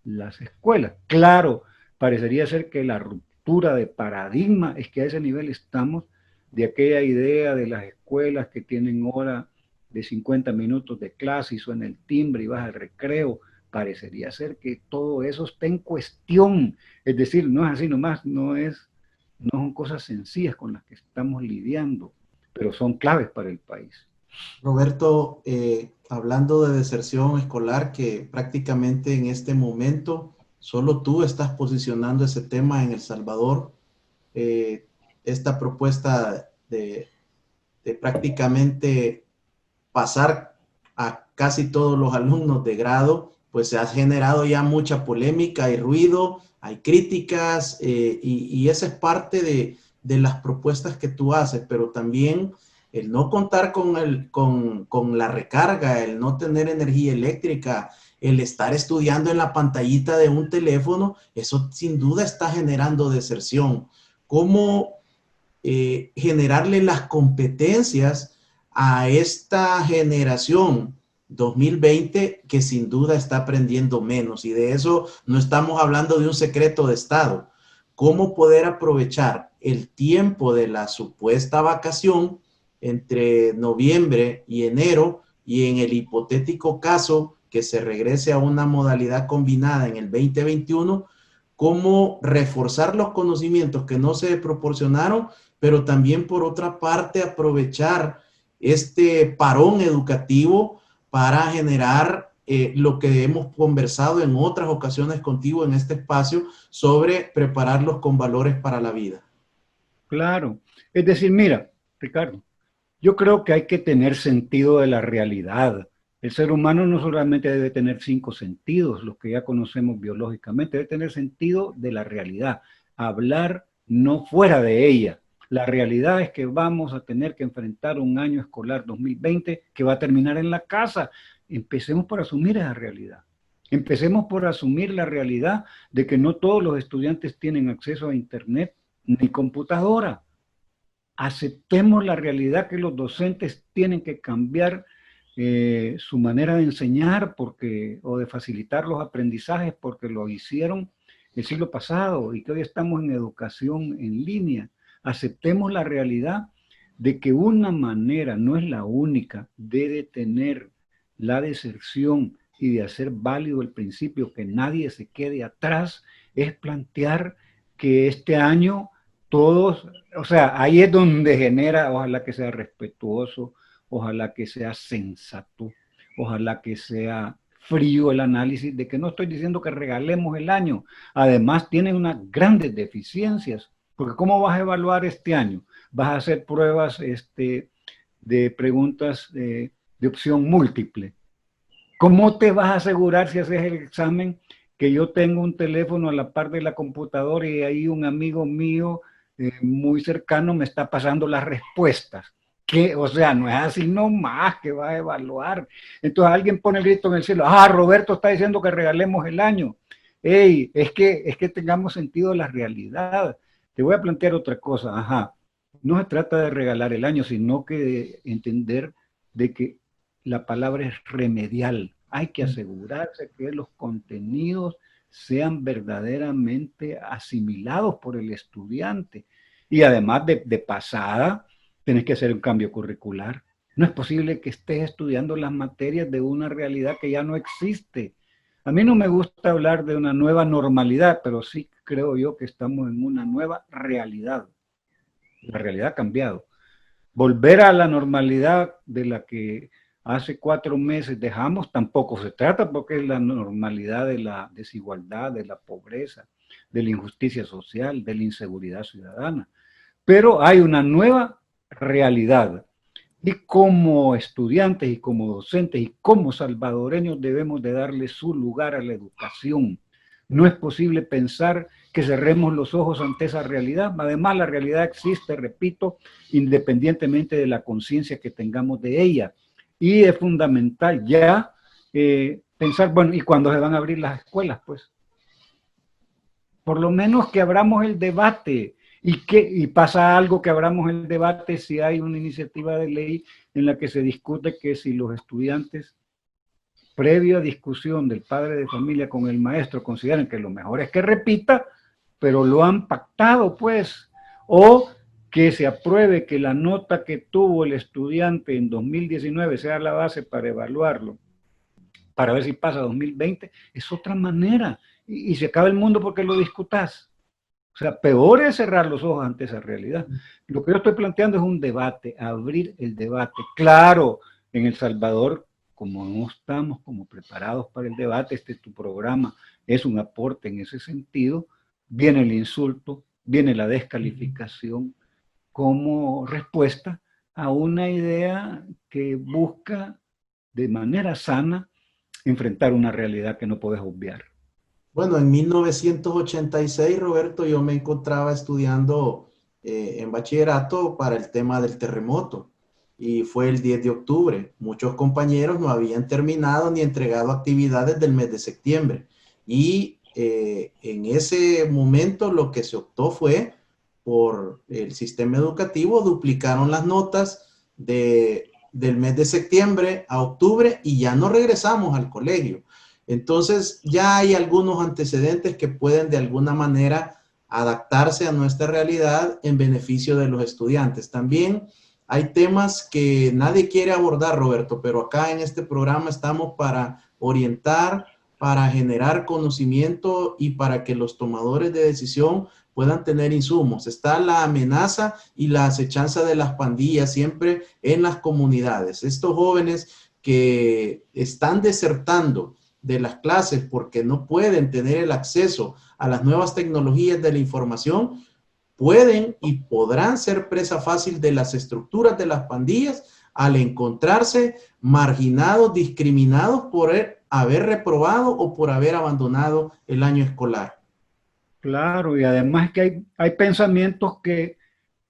S2: las escuelas. Claro, parecería ser que la ruptura de paradigma es que a ese nivel estamos, de aquella idea de las escuelas que tienen hora de 50 minutos de clase y suena el timbre y vas al recreo. Parecería ser que todo eso está en cuestión. Es decir, no es así nomás, no son cosas sencillas con las que estamos lidiando, pero son claves para el país.
S1: Roberto, hablando de deserción escolar, que prácticamente en este momento solo tú estás posicionando ese tema en El Salvador, esta propuesta de prácticamente pasar a casi todos los alumnos de grado, pues se ha generado ya mucha polémica y ruido, hay críticas, y esa es parte de las propuestas que tú haces, pero también el no contar con la recarga, el no tener energía eléctrica, el estar estudiando en la pantallita de un teléfono, eso sin duda está generando deserción. ¿Cómo generarle las competencias a esta generación 2020 que sin duda está aprendiendo menos, y de eso no estamos hablando de un secreto de Estado. ¿Cómo poder aprovechar el tiempo de la supuesta vacación entre noviembre y enero, y en el hipotético caso que se regrese a una modalidad combinada en el 2021, cómo reforzar los conocimientos que no se proporcionaron, pero también por otra parte aprovechar este parón educativo para generar lo que hemos conversado en otras ocasiones contigo en este espacio sobre prepararlos con valores para la vida?
S2: Claro. Es decir, mira, Ricardo, yo creo que hay que tener sentido de la realidad. El ser humano no solamente debe tener 5 sentidos, los que ya conocemos biológicamente, debe tener sentido de la realidad, hablar no fuera de ella. La realidad es que vamos a tener que enfrentar un año escolar 2020 que va a terminar en la casa. Empecemos por asumir esa realidad. Empecemos por asumir la realidad de que no todos los estudiantes tienen acceso a internet ni computadora. Aceptemos la realidad que los docentes tienen que cambiar su manera de enseñar o de facilitar los aprendizajes porque lo hicieron el siglo pasado y que hoy estamos en educación en línea. Aceptemos la realidad de que una manera, no es la única, de detener la deserción y de hacer válido el principio que nadie se quede atrás, es plantear que este año todos, o sea, ahí es donde genera, ojalá que sea respetuoso, ojalá que sea sensato, ojalá que sea frío el análisis, de que no estoy diciendo que regalemos el año, además tiene unas grandes deficiencias, porque ¿cómo vas a evaluar este año? Vas a hacer pruebas de preguntas de opción múltiple. ¿Cómo te vas a asegurar si haces el examen que yo tengo un teléfono a la par de la computadora y ahí un amigo mío muy cercano me está pasando las respuestas? Que, o sea, no es así nomás que va a evaluar. Entonces alguien pone el grito en el cielo, Roberto está diciendo que regalemos el año. Ey, es que tengamos sentido de la realidad. Te voy a plantear otra cosa, no se trata de regalar el año, sino que de entender de que la palabra es remedial. Hay que asegurarse que los contenidos sean verdaderamente asimilados por el estudiante. Y además de pasada, tenés que hacer un cambio curricular. No es posible que estés estudiando las materias de una realidad que ya no existe. A mí no me gusta hablar de una nueva normalidad, pero sí creo yo que estamos en una nueva realidad. La realidad ha cambiado. Volver a la normalidad de la que hace 4 meses dejamos tampoco se trata, porque es la normalidad de la desigualdad, de la pobreza, de la injusticia social, de la inseguridad ciudadana. Pero hay una nueva realidad y como estudiantes y como docentes y como salvadoreños debemos de darle su lugar a la educación. No es posible pensar que cerremos los ojos ante esa realidad. Además, la realidad existe, repito, independientemente de la conciencia que tengamos de ella. Y es fundamental ya pensar, bueno, ¿y cuándo se van a abrir las escuelas? Pues, por lo menos que abramos el debate. Y pasa algo que abramos el debate si hay una iniciativa de ley en la que se discute que si los estudiantes, previa discusión del padre de familia con el maestro, consideran que lo mejor es que repita, pero lo han pactado, pues, o que se apruebe que la nota que tuvo el estudiante en 2019 sea la base para evaluarlo, para ver si pasa 2020, es otra manera. Y se acaba el mundo porque lo discutas. O sea, peor es cerrar los ojos ante esa realidad. Lo que yo estoy planteando es un debate, abrir el debate. Claro, en El Salvador, como no estamos como preparados para el debate, tu programa es un aporte en ese sentido, viene el insulto, viene la descalificación como respuesta a una idea que busca de manera sana enfrentar una realidad que no puedes obviar.
S1: Bueno, en 1986, Roberto, yo me encontraba estudiando en bachillerato para el tema del terremoto y fue el 10 de octubre. Muchos compañeros no habían terminado ni entregado actividades del mes de septiembre y en ese momento lo que se optó fue por el sistema educativo, duplicaron las notas del mes de septiembre a octubre y ya no regresamos al colegio. Entonces ya hay algunos antecedentes que pueden de alguna manera adaptarse a nuestra realidad en beneficio de los estudiantes. También hay temas que nadie quiere abordar, Roberto, pero acá en este programa estamos para orientar, para generar conocimiento y para que los tomadores de decisión puedan tener insumos. Está la amenaza y la acechanza de las pandillas siempre en las comunidades. Estos jóvenes que están desertando de las clases porque no pueden tener el acceso a las nuevas tecnologías de la información, pueden y podrán ser presa fácil de las estructuras de las pandillas al encontrarse marginados, discriminados por haber reprobado o por haber abandonado el año escolar.
S2: Claro, y además que hay pensamientos que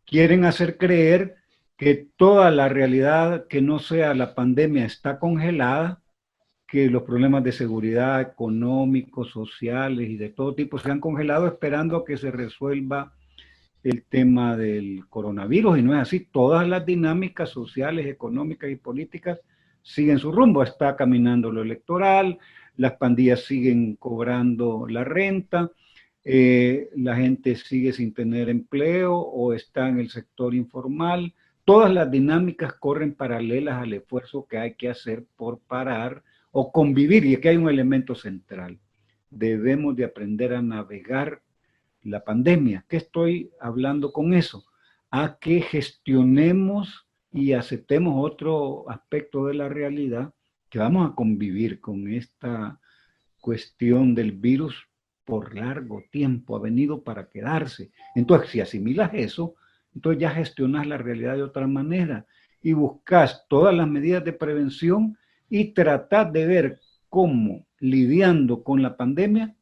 S2: quieren hacer creer que toda la realidad que no sea la pandemia está congelada, que los problemas de seguridad económicos, sociales y de todo tipo se han congelado esperando a que se resuelva el tema del coronavirus, y no es así. Todas las dinámicas sociales, económicas y políticas siguen su rumbo. Está caminando lo electoral, las pandillas siguen cobrando la renta, la gente sigue sin tener empleo o está en el sector informal. Todas las dinámicas corren paralelas al esfuerzo que hay que hacer por parar o convivir, y aquí hay un elemento central. Debemos de aprender a navegar la pandemia. ¿Qué estoy hablando con eso? A que gestionemos y aceptemos otro aspecto de la realidad, que vamos a convivir con esta cuestión del virus por largo tiempo, ha venido para quedarse. Entonces, si asimilas eso, entonces ya gestionas la realidad de otra manera y buscas todas las medidas de prevención y tratar de ver cómo, lidiando con la pandemia,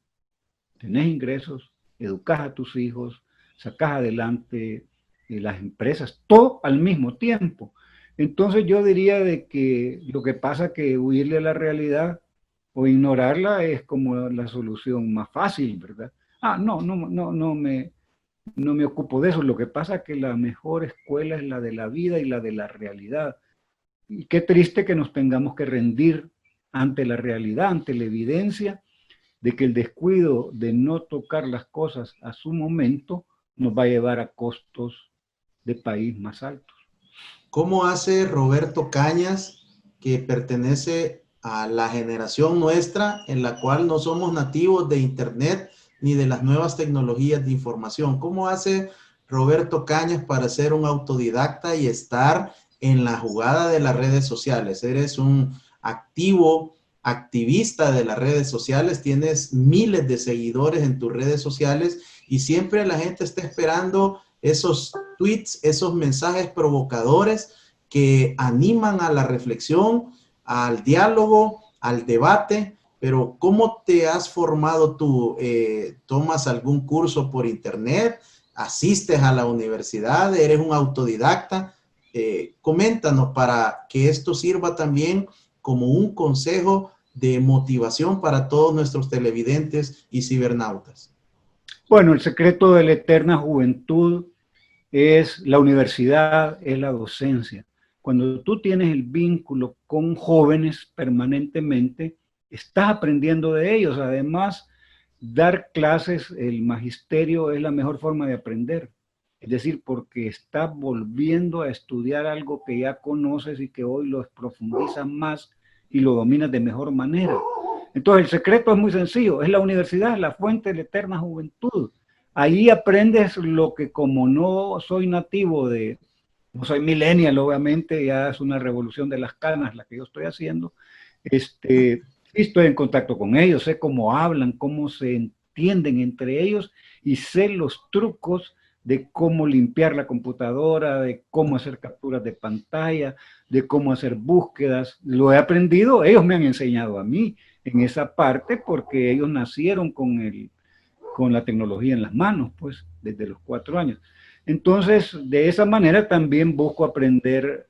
S2: tenés ingresos, educás a tus hijos, sacás adelante las empresas, todo al mismo tiempo. Entonces yo diría de que lo que pasa es que huirle a la realidad o ignorarla es como la solución más fácil, ¿verdad? No me ocupo de eso. Lo que pasa es que la mejor escuela es la de la vida y la de la realidad. Y qué triste que nos tengamos que rendir ante la realidad, ante la evidencia de que el descuido de no tocar las cosas a su momento nos va a llevar a costos de país más altos.
S1: ¿Cómo hace Roberto Cañas, que pertenece a la generación nuestra en la cual no somos nativos de Internet ni de las nuevas tecnologías de información? ¿Cómo hace Roberto Cañas para ser un autodidacta y estar en la jugada de las redes sociales? Eres un activista de las redes sociales, tienes miles de seguidores en tus redes sociales y siempre la gente está esperando esos tweets, esos mensajes provocadores que animan a la reflexión, al diálogo, al debate. Pero ¿cómo te has formado tú? ¿Tomas algún curso por internet? ¿Asistes a la universidad? ¿Eres un autodidacta? Coméntanos para que esto sirva también como un consejo de motivación para todos nuestros televidentes y cibernautas.
S2: Bueno, el secreto de la eterna juventud es la universidad, es la docencia. Cuando tú tienes el vínculo con jóvenes permanentemente, estás aprendiendo de ellos. Además, dar clases, el magisterio es la mejor forma de aprender. Es decir, porque estás volviendo a estudiar algo que ya conoces y que hoy lo profundizas más y lo dominas de mejor manera. Entonces, el secreto es muy sencillo, es la universidad, la fuente de la eterna juventud. Ahí aprendes lo que, como no soy nativo de, no soy millennial, obviamente, ya es una revolución de las canas la que yo estoy haciendo, estoy en contacto con ellos, sé cómo hablan, cómo se entienden entre ellos y sé los trucos de cómo limpiar la computadora, de cómo hacer capturas de pantalla, de cómo hacer búsquedas. Lo he aprendido, ellos me han enseñado a mí en esa parte porque ellos nacieron con la tecnología en las manos, pues, desde los 4 años. Entonces, de esa manera también busco aprender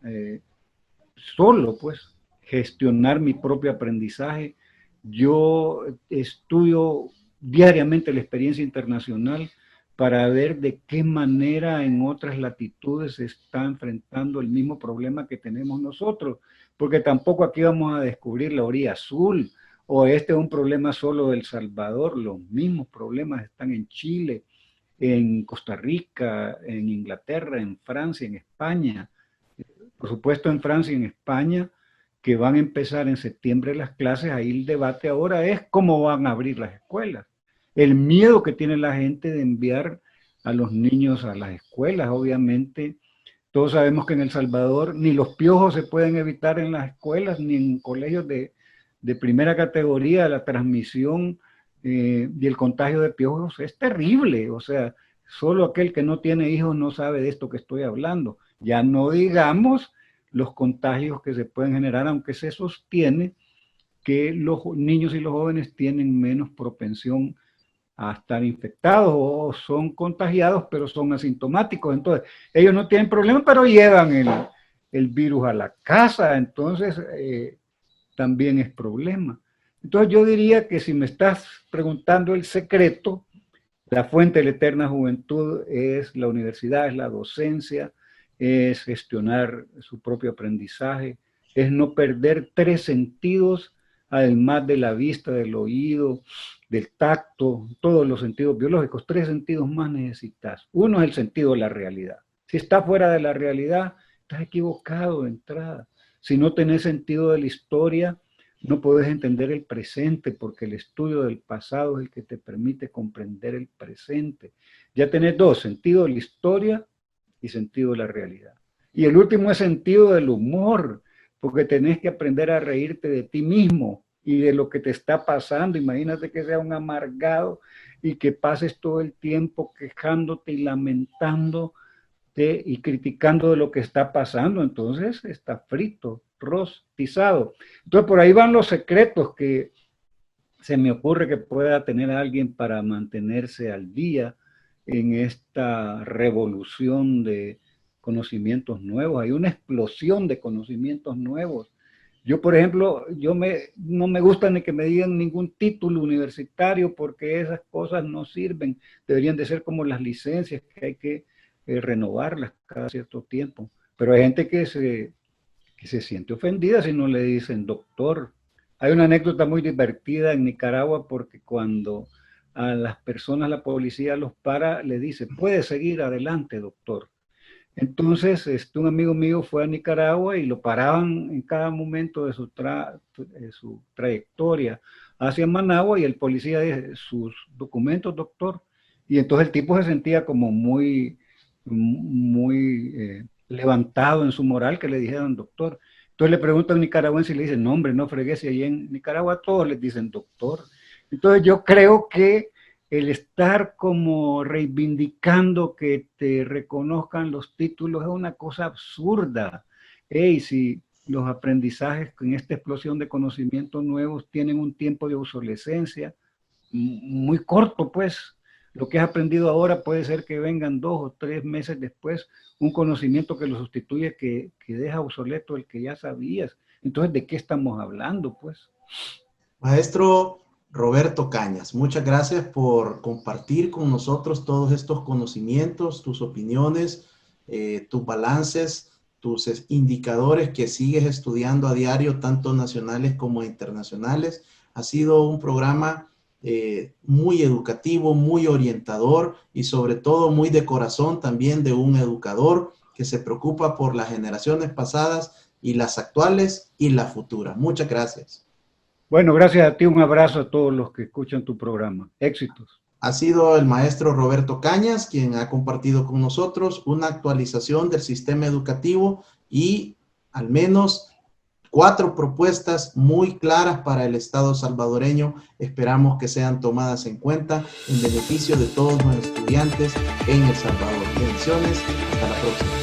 S2: solo, pues, gestionar mi propio aprendizaje. Yo estudio diariamente la experiencia internacional para ver de qué manera en otras latitudes se está enfrentando el mismo problema que tenemos nosotros, porque tampoco aquí vamos a descubrir la orilla azul, o este es un problema solo de El Salvador, los mismos problemas están en Chile, en Costa Rica, en Inglaterra, en Francia, en España. Por supuesto, en Francia y en España, que van a empezar en septiembre las clases, ahí el debate ahora es cómo van a abrir las escuelas. El miedo que tiene la gente de enviar a los niños a las escuelas, obviamente. Todos sabemos que en El Salvador ni los piojos se pueden evitar en las escuelas, ni en colegios de primera categoría. La transmisión y el contagio de piojos es terrible. O sea, solo aquel que no tiene hijos no sabe de esto que estoy hablando. Ya no digamos los contagios que se pueden generar, aunque se sostiene que los niños y los jóvenes tienen menos propensión a estar infectados o son contagiados, pero son asintomáticos. Entonces, ellos no tienen problema, pero llevan el virus a la casa, entonces también es problema. Entonces, yo diría que si me estás preguntando el secreto, la fuente de la eterna juventud es la universidad, es la docencia, es gestionar su propio aprendizaje, es no perder 3 sentidos, además de la vista, del oído, del tacto, todos los sentidos biológicos. 3 sentidos más necesitas. Uno es el sentido de la realidad. Si estás fuera de la realidad, estás equivocado de entrada. Si no tenés sentido de la historia, no puedes entender el presente, porque el estudio del pasado es el que te permite comprender el presente. Ya tenés 2, sentido de la historia y sentido de la realidad. Y el último es sentido del humor, porque tenés que aprender a reírte de ti mismo y de lo que te está pasando. Imagínate que sea un amargado y que pases todo el tiempo quejándote y lamentándote y criticando de lo que está pasando. Entonces está frito, rostizado. Entonces por ahí van los secretos que se me ocurre que pueda tener alguien para mantenerse al día en esta revolución de conocimientos nuevos. Hay una explosión de conocimientos nuevos. Yo, por ejemplo, no me gusta ni que me digan ningún título universitario, porque esas cosas no sirven. Deberían de ser como las licencias, que hay que renovarlas cada cierto tiempo. Pero hay gente que se siente ofendida si no le dicen doctor. Hay una anécdota muy divertida en Nicaragua, porque cuando a las personas la policía los para, le dice: puede seguir adelante, doctor. Entonces, un amigo mío fue a Nicaragua y lo paraban en cada momento de su trayectoria hacia Managua, y el policía dice: sus documentos, doctor. Y entonces el tipo se sentía como muy levantado en su moral que le dijeran doctor. Entonces le pregunta a un nicaragüense y le dice: no, hombre, no fregues, si ahí en Nicaragua todos les dicen doctor. Entonces yo creo que el estar como reivindicando que te reconozcan los títulos es una cosa absurda. Hey, si los aprendizajes en esta explosión de conocimientos nuevos tienen un tiempo de obsolescencia muy corto, pues lo que has aprendido ahora puede ser que vengan 2 o 3 meses después un conocimiento que lo sustituye, que deja obsoleto el que ya sabías. Entonces, ¿de qué estamos hablando, pues?
S1: Maestro Roberto Cañas, muchas gracias por compartir con nosotros todos estos conocimientos, tus opiniones, tus balances, tus indicadores que sigues estudiando a diario, tanto nacionales como internacionales. Ha sido un programa muy educativo, muy orientador y sobre todo muy de corazón también, de un educador que se preocupa por las generaciones pasadas y las actuales y las futuras. Muchas gracias.
S2: Bueno, gracias a ti, un abrazo a todos los que escuchan tu programa. Éxitos.
S1: Ha sido el maestro Roberto Cañas quien ha compartido con nosotros una actualización del sistema educativo y al menos 4 propuestas muy claras para el Estado salvadoreño. Esperamos que sean tomadas en cuenta en beneficio de todos los estudiantes en El Salvador. Bendiciones. Hasta la próxima.